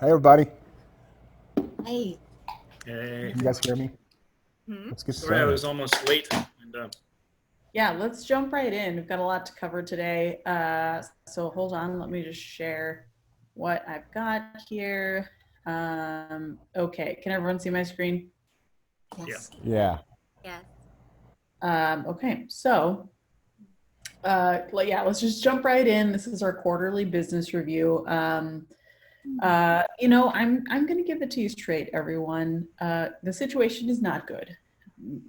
Hey, everybody. Hey. Hey, Can you guys hear me? Hmm? Let's get sorry I started. was almost late. And Yeah, let's jump right in. We've got a lot to cover today. So hold on, let me just share what I've got here. Okay, can everyone see my screen? yeah, Yes. Yeah. Yes. Okay, so yeah, let's just jump right in. This is our quarterly business review. I'm going to give it to you straight, everyone. The situation is not good.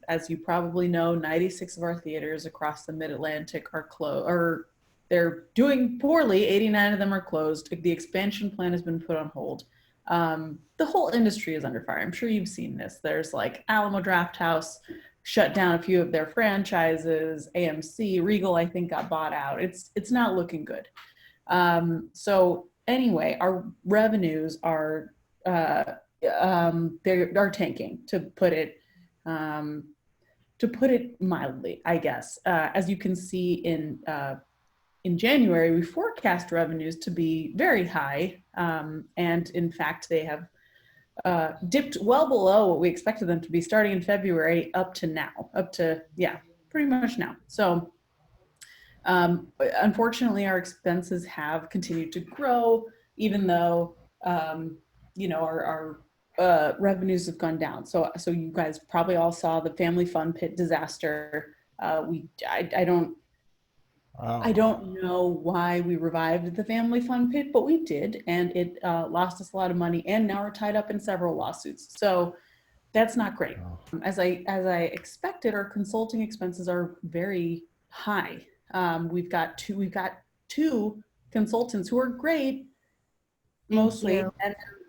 As you probably know, 96 of our theaters across the Mid-Atlantic are closed, or they're doing poorly. 89 of them are closed. The expansion plan has been put on hold. The whole industry is under fire. I'm sure you've seen this. There's like Alamo Drafthouse shut down a few of their franchises. AMC, Regal, I think, got bought out. It's not looking good. So anyway, our revenues are they are tanking, to put it mildly, I guess. As you can see in January, we forecast revenues to be very high, and in fact, they have dipped well below what we expected them to be starting in February up to pretty much now. So unfortunately, our expenses have continued to grow, even though our revenues have gone down. So you guys probably all saw the Family Fun Pit disaster. I don't know why we revived the Family Fun Pit, but we did, and it lost us a lot of money. And now we're tied up in several lawsuits. So that's not great. As I expected, our consulting expenses are very high. We've got two consultants who are great, mostly, and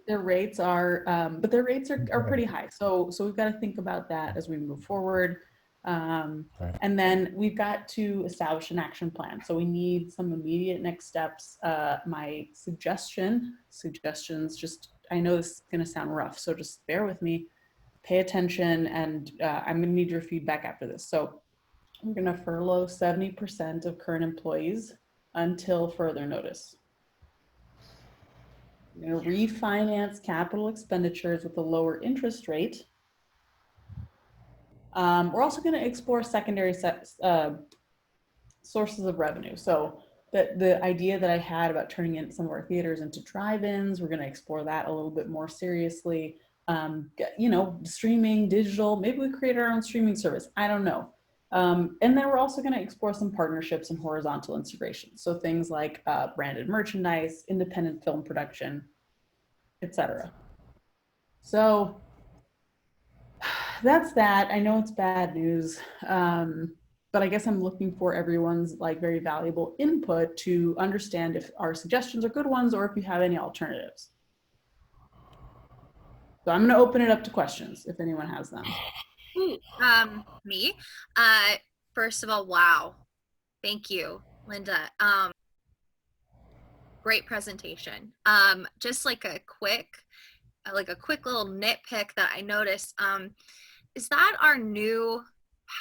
their rates are, but their rates are pretty high. So we've got to think about that as we move forward. And then we've got to establish an action plan. So we need some immediate next steps. My suggestions, just, I know this is going to sound rough, so just bear with me, pay attention, and I'm going to need your feedback after this. So we're going to furlough 70% of current employees until further notice. We're going to refinance capital expenditures with a lower interest rate. We're also going to explore secondary sources of revenue. So the idea that I had about turning in some of our theaters into drive-ins, we're going to explore that a little bit more seriously. Streaming, digital, maybe we create our own streaming service. I don't know. And then we're also going to explore some partnerships and horizontal integration. So things like branded merchandise, independent film production, etc. So that's that. I know it's bad news, but I guess I'm looking for everyone's very valuable input to understand if our suggestions are good ones or if you have any alternatives. So I'm going to open it up to questions if anyone has them. Ooh, me. First of all, wow. Thank you, Linda. Great presentation. Just like a quick little nitpick that I noticed. Is that our new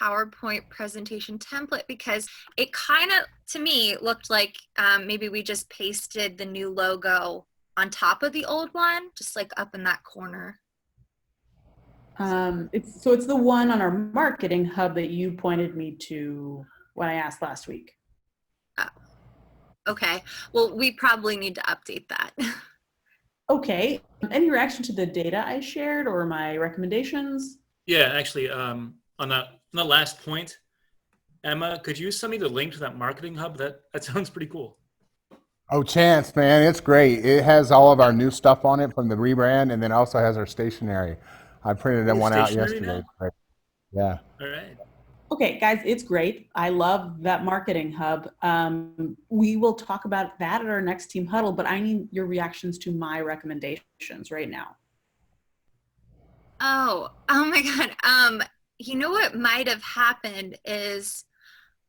PowerPoint presentation template? Because it kind of, to me, looked like maybe we just pasted the new logo on top of the old one, just like up in that corner. It's the one on our marketing hub that you pointed me to when I asked last week. Oh, okay. Well, we probably need to update that. Okay. Any reaction to the data I shared or my recommendations? yeah. Actually, on that last point, Emma, could you send me the link to that marketing hub? That sounds pretty cool. Oh, Chance, man, it's great. It has all of our new stuff on it from the rebrand, and then also has our stationery. I printed one out Stationery yesterday. now? Yeah. All right. Okay, guys, it's great. I love that marketing hub. We will talk about that at our next team huddle, but I need your reactions to my recommendations right now. Oh my God. You know what might have happened is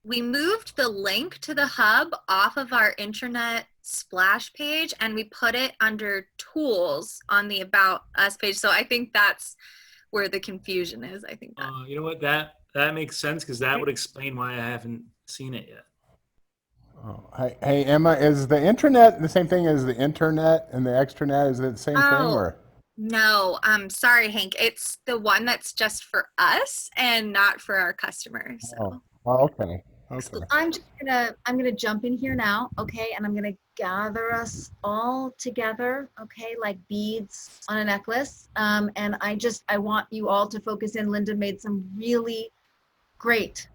we moved the link to the hub off of our internet splash page and we put it under tools on the About Us page. So I think that's where the confusion is. I think that. You know what? That makes sense because that would explain why I haven't seen it yet. Hey, Emma, is the internet the same thing as the internet and the extranet? Is it the same thing, Oh, or? no, sorry, Hank. It's the one that's just for us and not for our customers. Oh, So okay. So Okay. I'm gonna jump in here now, okay? And I'm gonna gather us all together, okay, like beads on a necklace. And I want you all to focus in. Linda made some really great,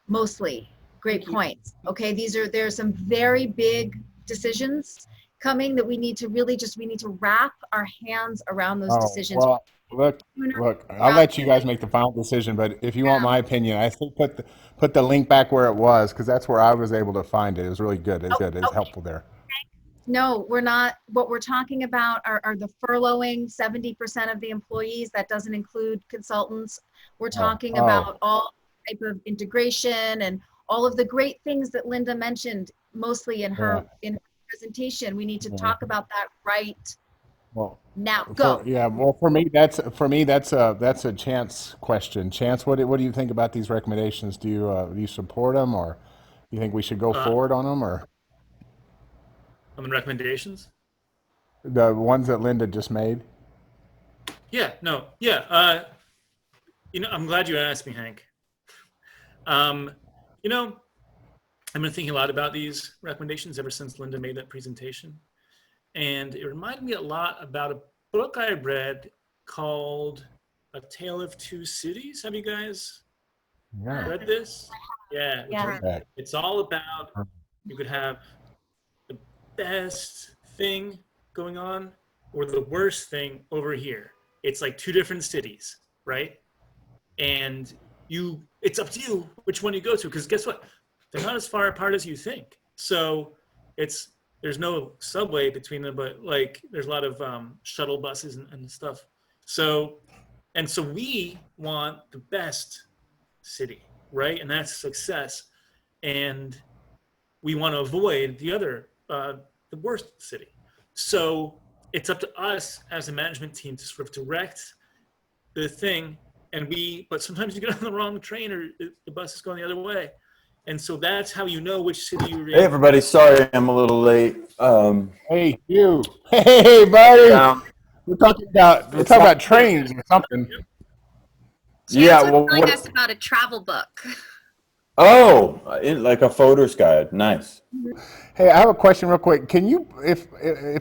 mostly great Thank you. points. Okay, there's some very big decisions coming that we need to wrap our hands around those Oh, decisions. well, look, I'll let you guys make the final decision, but if you want my opinion, I think put the link back where it was, because that's where I was able to find it. It was really good. It's good. It's Okay. helpful there. No, we're not. What we're talking about are the furloughing 70% of the employees. That doesn't include consultants. We're talking about all type of integration and all of the great things that Linda mentioned, mostly in her presentation. We need to talk about that right Well, now. Go. well, for me, that's a Chance question. Chance, what do you think about these recommendations? Do you support them, or you think we should go forward on them, or On the recommendations? the ones that Linda just made? Yeah, no, yeah. I'm glad you asked me, Hank. I've been thinking a lot about these recommendations ever since Linda made that presentation. And it reminded me a lot about a book I read called A Tale of Two Cities. Have you guys read this? Yeah. Yeah. It's all about, you could have the best thing going on or the worst thing over here. It's like two different cities, right? And it's up to you which one you go to, because guess what? They're not as far apart as you think. So there's no subway between them, but like there's a lot of shuttle buses and stuff. So we want the best city, right? And that's success. And we want to avoid the worst city. So it's up to us as a management team to sort of direct the thing. But sometimes you get on the wrong train or the bus is going the other way. And so that's how you know which city you're in. Hey, everybody. Sorry I'm a little late. Hey, you. Hey, buddy. Um, We're talking about trains or something. Yeah, Chance was well, telling us about a travel book. Oh, like a photos guide. Nice. Hey, I have a question real quick. Can you, if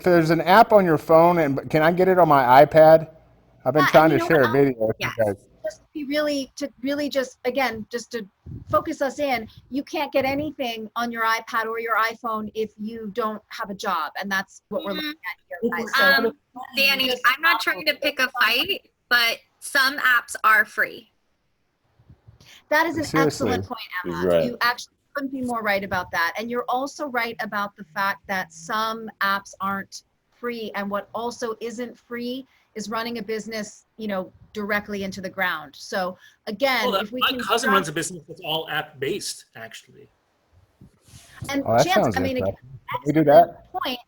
there's an app on your phone, and can I get it on my iPad? I've been Yeah, trying and to you know share a what? video with Yes. you guys. Just to focus us in, you can't get anything on your iPad or your iPhone if you don't have a job, and that's what we're looking at here, guys. So Danny, I'm not trying to pick a fight, but some apps are free. that is an Seriously. excellent point, Emma. He's right. You actually couldn't be more right about that. And you're also right about the fact that some apps aren't free. And what also isn't free is running a business, directly into the ground. So again, if we my can cousin runs a business that's all app based, actually. and Oh, that Chance, sounds again, interesting. Can we do excellent that? point.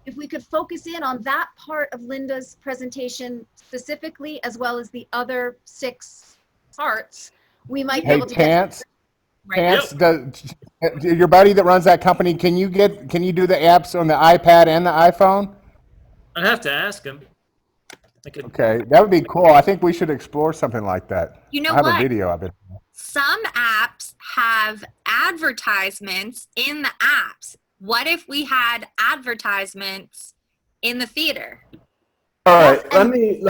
If we could focus in on that part of Linda's presentation specifically, as well as the other 6 parts, we might be Hey, able to get Chance. right. Chance, your buddy that runs that company, can you do the apps on the iPad and the iPhone? I'd have to ask him. Okay, that would be cool. I think we should explore something like that. You know I have what? a video of it. Some apps have advertisements in the apps. What if we had advertisements in the theater? All right, let me,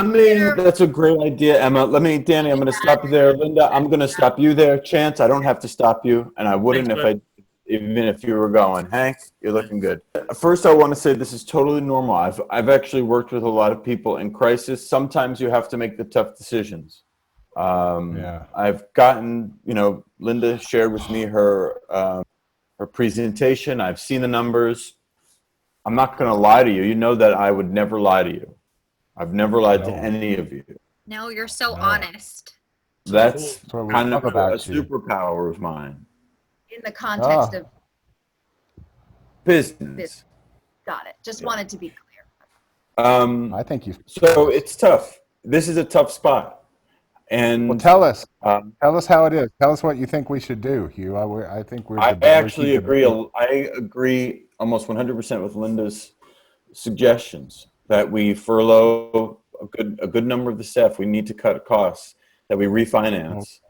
that's a great idea, Emma. Danny, I'm going to stop you there. Linda, I'm going to stop you there. Chance, I don't have to stop you, and I wouldn't even if you were going. Hank, you're looking good. First, I want to say this is totally normal. I've actually worked with a lot of people in crisis. Sometimes you have to make the tough decisions. I've gotten, Linda shared with me her presentation. I've seen the numbers. I'm not going to lie to you. You know that I would never lie to you. I've never lied to any of you. No, you're so honest. That's what we kind love of a about you. superpower of mine. In the context of Business. got it. Just wanted to be clear. I think you. So it's tough. This is a tough spot. And Well, tell us um, how it is. Tell us what you think we should do, Hugh. I think we're I we're actually keep agree. debating. I agree almost 100% with Linda's suggestions that we furlough a good number of the staff. We need to cut costs, that we refinance,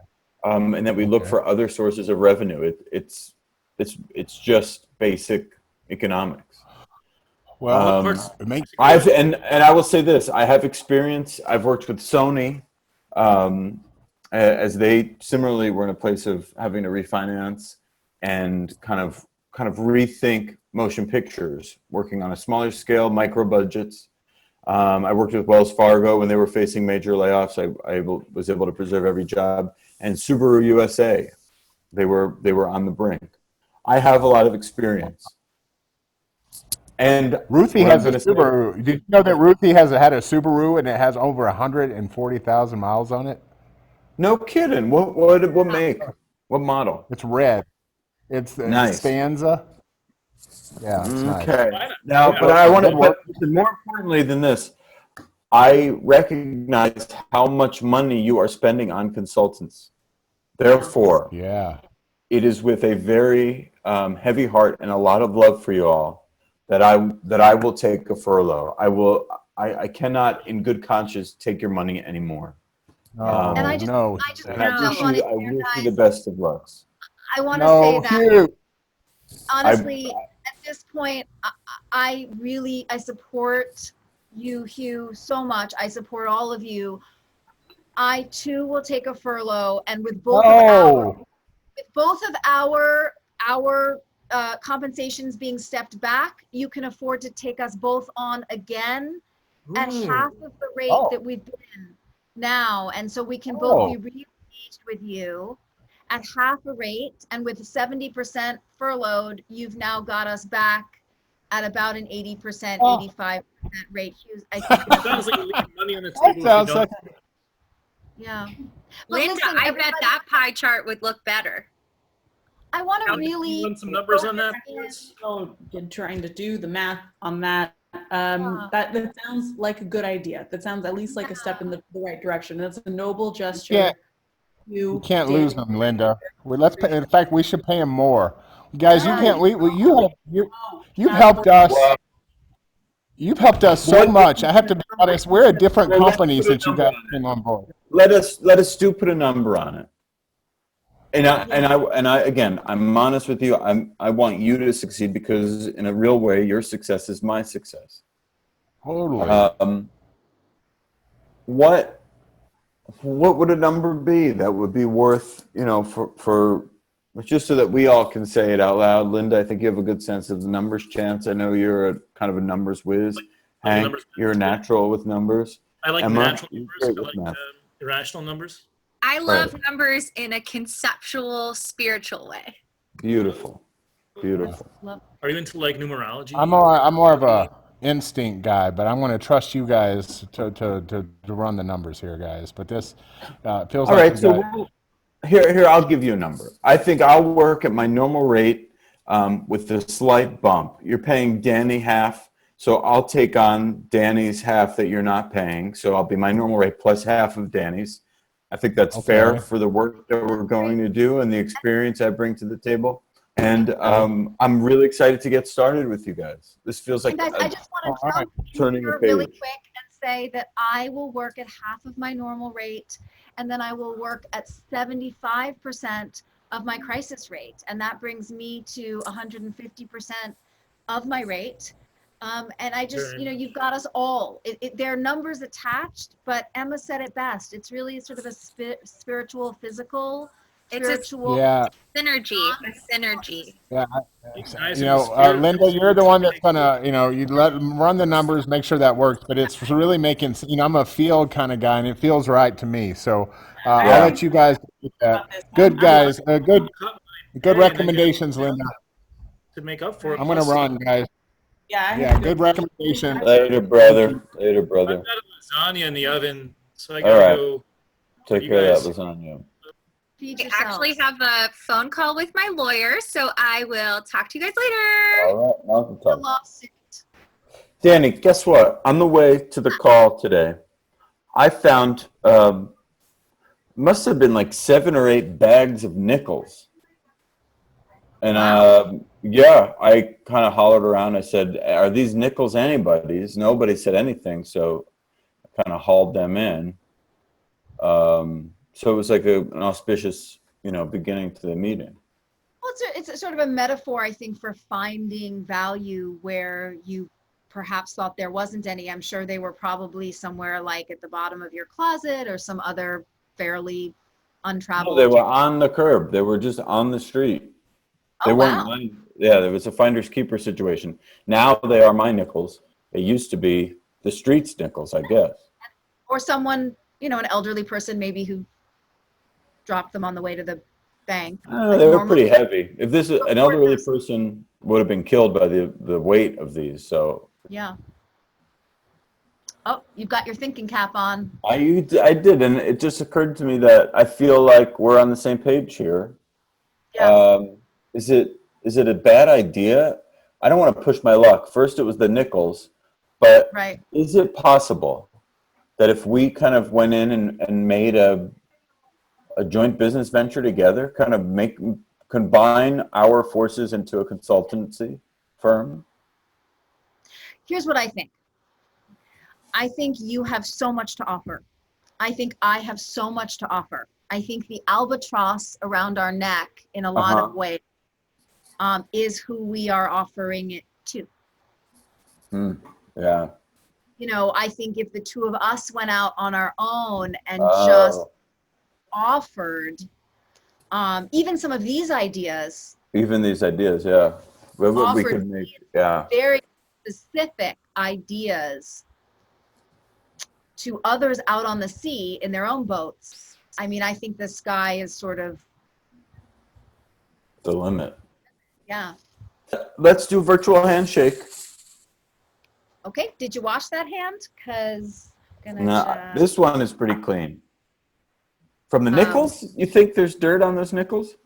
and that we look Okay. for other sources of revenue. It's just basic economics. Well, Parts- it makes And I will say this: I have experience. I've worked with Sony, as they similarly were in a place of having to refinance and kind of rethink motion pictures, working on a smaller scale, micro budgets. I worked with Wells Fargo when they were facing major layoffs. I was able to preserve every job, and Subaru USA, they were on the brink. I have a lot of experience. And Ruthie what I'm has a going to say, Subaru. Did you know that Ruthie has had a Subaru and it has over 140,000 miles on it? no kidding. What make? What model? It's red. It's the Nice. Stanza. Yeah, it's nice. Okay. Now, but I want to. Good work. But more importantly than this, I recognize how much money you are spending on consultants. Therefore, Yeah. it is with a very heavy heart and a lot of love for you all that I will take a furlough. I cannot, in good conscience, take your money anymore. No, And I just no. And I wish want you to hear, the guys, best of lucks. I want to No, say that Hugh. honestly, at this point, I really support you, Hugh, so much. I support all of you. I too will take a furlough, and with both No. of our compensations being stepped back, you can afford to take us both on again at half of the rate that we've been now, and so we can both be re-engaged with you at half a rate, and with 70% furloughed, you've now got us back at about an 80%, 85% rate. Hughes, I think. It sounds like you're leaving money on the That table. If you sounds don't. like Yeah. But Linda, listen, I bet everybody, that pie chart would look better. I want to Can you really run some numbers on that? Still trying to do the math on that. That sounds like a good idea. That sounds at least like a step in the right direction. That's a noble gesture. Yeah. You can't lose them, Linda. Let's pay, in fact, we should pay them more. Guys, you can't. You've helped us. You've helped us so much. I have to be honest. We're a different company since you guys came on board. Let us do put a number on it. And I again, I'm honest with you. I want you to succeed because in a real way, your success is my success. Totally. What would a number be that would be worth, for just so that we all can say it out loud? Linda, I think you have a good sense of the numbers. Chance, I know you're a kind of a numbers whiz. Hank, you're natural with numbers. I like Emma, natural you're numbers. great I with like math. irrational numbers. I love numbers in a conceptual, spiritual way. Beautiful. Are you into like numerology? I'm more of a instinct guy, but I'm going to trust you guys to run the numbers here, guys. But this feels All like right, so here I'll give you a number. I think I'll work at my normal rate with a slight bump. You're paying Danny half, so I'll take on Danny's half that you're not paying. So I'll be my normal rate plus half of Danny's. I think that's fair for the work that we're going to do and the experience I bring to the table. And I'm really excited to get started with you guys. This feels like guys, I just want to jump turning here a page. really quick and say that I will work at half of my normal rate, and then I will work at 75% of my crisis rate, and that brings me to 150% of my rate. And I just, you've got us all. There are numbers attached, but Emma said it best. It's really sort of a spiritual, physical, spiritual. Synergy. A synergy. Yeah. Linda, you're the one that's gonna, you let them run the numbers, make sure that works. But it's really making, I'm a field kind of guy, and it feels right to me. So I'll let you guys do that. Good guys, good recommendations, Linda. To make up for it. I'm gonna run, guys. Yeah, good recommendation. Later, brother. I've got a lasagna in the oven, so I All gotta right. go. Take care of that lasagna. Feed I yourselves. actually have a phone call with my lawyer, so I will talk to you guys later. All right, Malcolm, The talk. lawsuit. Danny, guess what? On the way to the call today, I found must have been like 7 or 8 bags of nickels. And yeah, I kind of hollered around. I said, "Are these nickels anybody's?" Nobody said anything, so I kind of hauled them in. So it was like an auspicious, beginning to the meeting. Well, it's sort of a metaphor, I think, for finding value where you perhaps thought there wasn't any. I'm sure they were probably somewhere like at the bottom of your closet or some other fairly untraveled. No, they were on the curb. They were just on the street. They weren't mine. Yeah, there was a finder's keeper situation. Now they are my nickels. They used to be the street's nickels, I guess. Or someone, an elderly person maybe who dropped them on the way to the bank. They were pretty heavy. If this is an elderly person, would have been killed by the weight of these. So yeah. Oh, you've got your thinking cap on. I did, and it just occurred to me that I feel like we're on the same page here. Yeah. Is it a bad idea? I don't want to push my luck. First it was the nickels, but right. Is it possible that if we kind of went in and made a joint business venture together, kind of combine our forces into a consultancy firm? Here's what I think. I think you have so much to offer. I think I have so much to offer. I think the albatross around our neck in a lot of ways is who we are offering it to. Yeah. I think if the two of us went out on our own and just offered even some of these ideas. Even these ideas, yeah. We could make, yeah. Very specific ideas to others out on the sea in their own boats. I mean, I think the sky is sort of the limit. Yeah. Let's do virtual handshake. Okay. Did you wash that hand? Because this one is pretty clean. From the nickels? You think there's dirt on those nickels?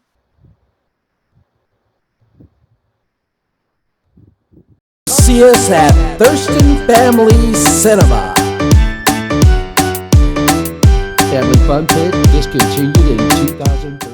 See us at Thurston Family Cinema. Family Fun Pit discontinued in 2003.